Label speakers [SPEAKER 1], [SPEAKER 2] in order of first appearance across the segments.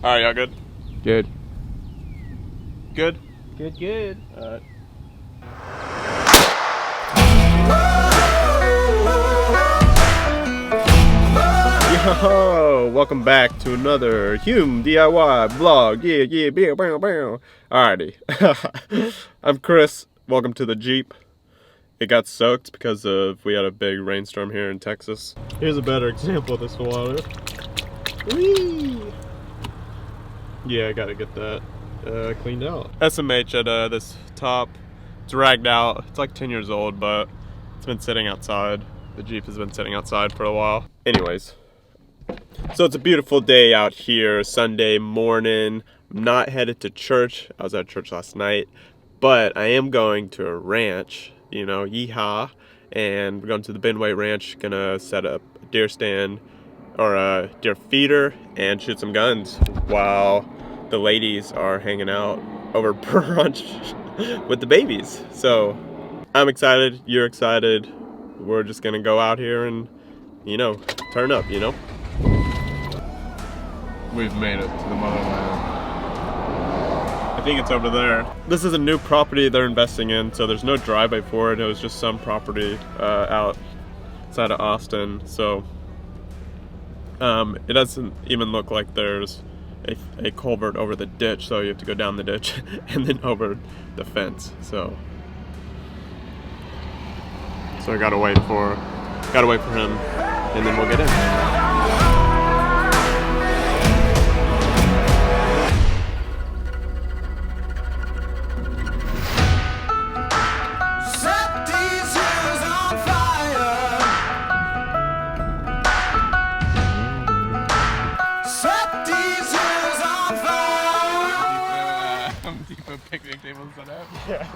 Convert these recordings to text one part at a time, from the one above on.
[SPEAKER 1] Alright, y'all good?
[SPEAKER 2] Good.
[SPEAKER 1] Good?
[SPEAKER 2] Good.
[SPEAKER 1] Alright. Yo, welcome back to another Hume DIY vlog. Yeah, bam. Alrighty. I'm Chris. Welcome to the Jeep. It got soaked because we had a big rainstorm here in Texas. Here's a better example of this water. Whee! Yeah, I gotta get that cleaned out. SMH at this top, dragged out. It's like 10 years old, but it's been sitting outside. The Jeep has been sitting outside for a while. Anyways, so it's a beautiful day out here, Sunday morning. I'm not headed to church. I was at church last night, but I am going to a ranch, you know, yeehaw. And we're going to the Benway Ranch, gonna set up a deer stand or a deer feeder and shoot some guns while the ladies are hanging out over brunch with the babies. So I'm excited, you're excited. We're just gonna go out here and, you know, turn up, you know? We've made it to the motherland. I think it's over there. This is a new property they're investing in, so there's no driveway for it. It was just some property outside of Austin. So it doesn't even look like there's a culvert over the ditch, so you have to go down the ditch and then over the fence. So I gotta wait for him, and then we'll get in. Picnic tables set up. Yeah.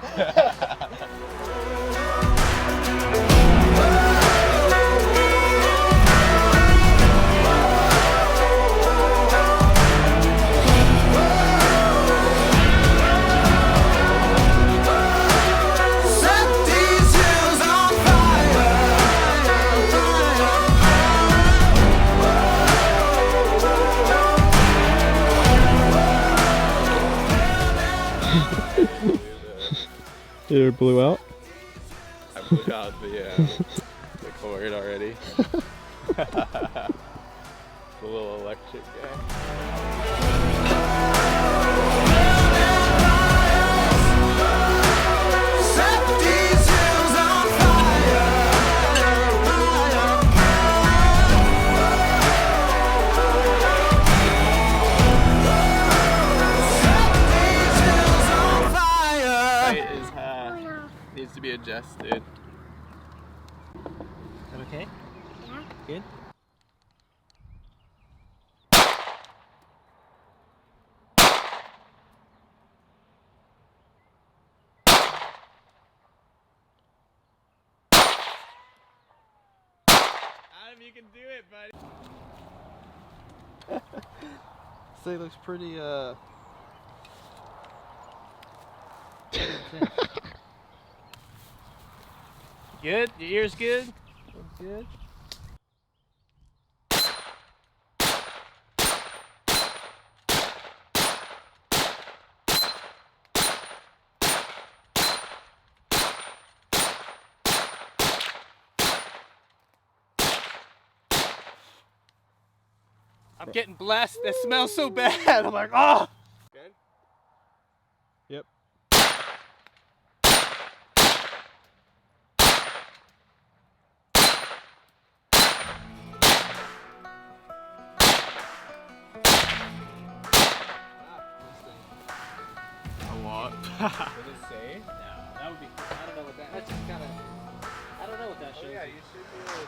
[SPEAKER 1] It blew out? I blew out the cord already. The little electric guy. Needs to be adjusted. Is
[SPEAKER 2] that okay?
[SPEAKER 3] Yeah.
[SPEAKER 2] Good?
[SPEAKER 1] Adam, you can do it, buddy.
[SPEAKER 2] This thing looks pretty Good? Your ear's good? Looks good? I'm getting blessed. That smells so bad. I'm like, oh!
[SPEAKER 1] Good?
[SPEAKER 2] Yep.
[SPEAKER 1] What does it say?
[SPEAKER 2] No, that would be. I don't know what that. That's just kind of. I don't know what that shows.
[SPEAKER 1] Oh yeah, you should be able to.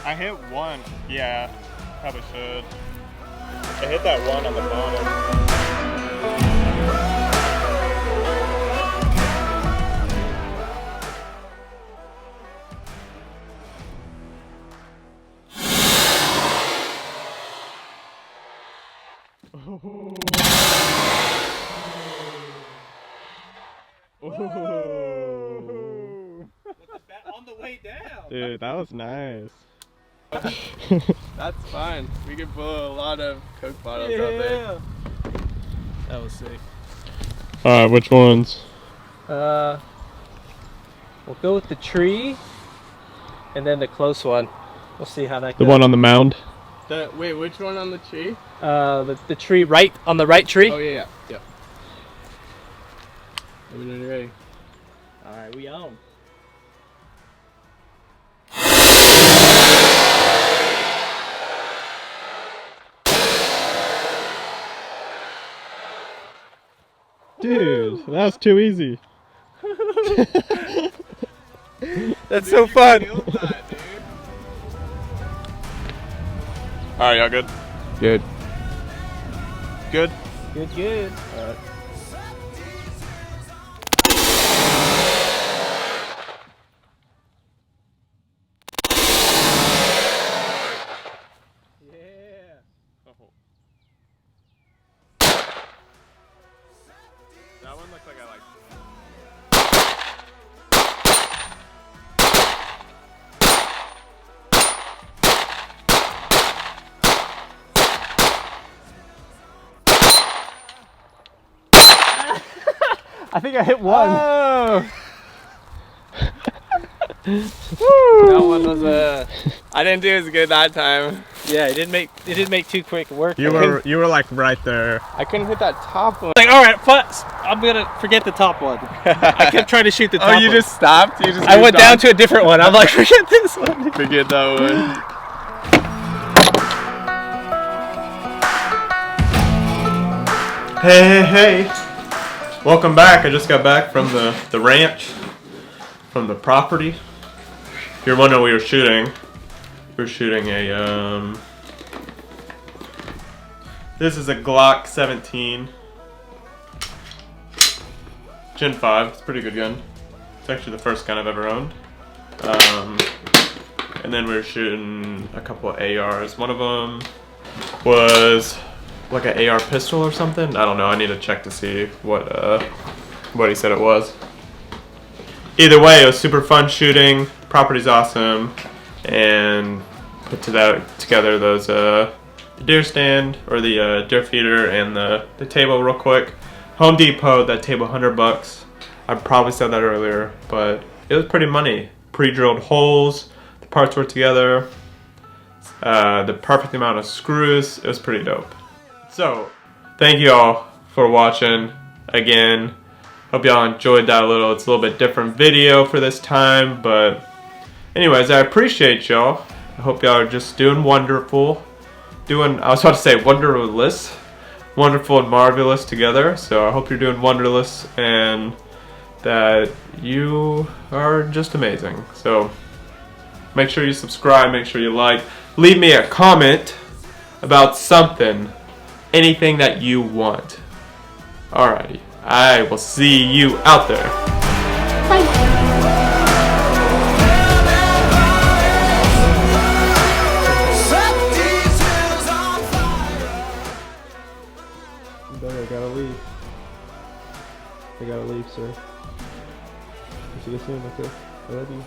[SPEAKER 1] I hit one. Yeah, probably should. I hit that one on the bottom.
[SPEAKER 2] On the way down.
[SPEAKER 1] Dude, that was nice.
[SPEAKER 3] That's fine. We can blow a lot of Coke bottles out there.
[SPEAKER 2] That was sick.
[SPEAKER 1] Alright, which ones?
[SPEAKER 2] We'll go with the tree, and then the close one. We'll see how that goes.
[SPEAKER 1] The one on the mound?
[SPEAKER 3] Wait, which one on the tree?
[SPEAKER 2] The tree right on the right tree.
[SPEAKER 3] Oh yeah. Let me know when you're ready.
[SPEAKER 2] All right, we on.
[SPEAKER 1] Dude, that was too easy.
[SPEAKER 3] That's so fun.
[SPEAKER 1] Alright, y'all good?
[SPEAKER 3] Good.
[SPEAKER 1] Good?
[SPEAKER 2] Good.
[SPEAKER 1] Alright.
[SPEAKER 2] Yeah.
[SPEAKER 1] That one looks like I like.
[SPEAKER 2] I think I hit one.
[SPEAKER 3] Oh. That one was I didn't do as good that time.
[SPEAKER 2] Yeah, it didn't make too quick work.
[SPEAKER 1] You were like right there.
[SPEAKER 3] I couldn't hit that top one.
[SPEAKER 2] Like, all right, I'm gonna forget the top one. I kept trying to shoot the top
[SPEAKER 3] Oh, you
[SPEAKER 2] one.
[SPEAKER 3] just stopped? You just
[SPEAKER 2] I went
[SPEAKER 3] moved
[SPEAKER 2] down
[SPEAKER 3] on?
[SPEAKER 2] to a different one. I'm like, forget this one.
[SPEAKER 3] Forget that one.
[SPEAKER 1] Hey. Welcome back. I just got back from the ranch, from the property. If you're wondering what we were shooting a, this is a Glock 17 Gen 5. It's a pretty good gun. It's actually the first gun I've ever owned. And then we were shooting a couple of ARs. One of them was like an AR pistol or something. I don't know. I need to check to see what he said it was. Either way, it was super fun shooting. Property's awesome, and put together those deer stand or the deer feeder and the table real quick. Home Depot, that table $100. I probably said that earlier, but it was pretty money. Pre-drilled holes, the parts were together, the perfect amount of screws. It was pretty dope. So, thank you all for watching again. Hope y'all enjoyed that it's a little bit different video for this time, but anyways, I appreciate y'all. I hope y'all are just doing wonderful. I was about to say wonderless. Wonderful and marvelous together. So I hope you're doing wonderless and that you are just amazing. So make sure you subscribe, make sure you like. Leave me a comment about something. Anything that you want. Alrighty. I will see you out there. Bye. I gotta leave. I gotta leave, sir. See you soon, okay? I love you.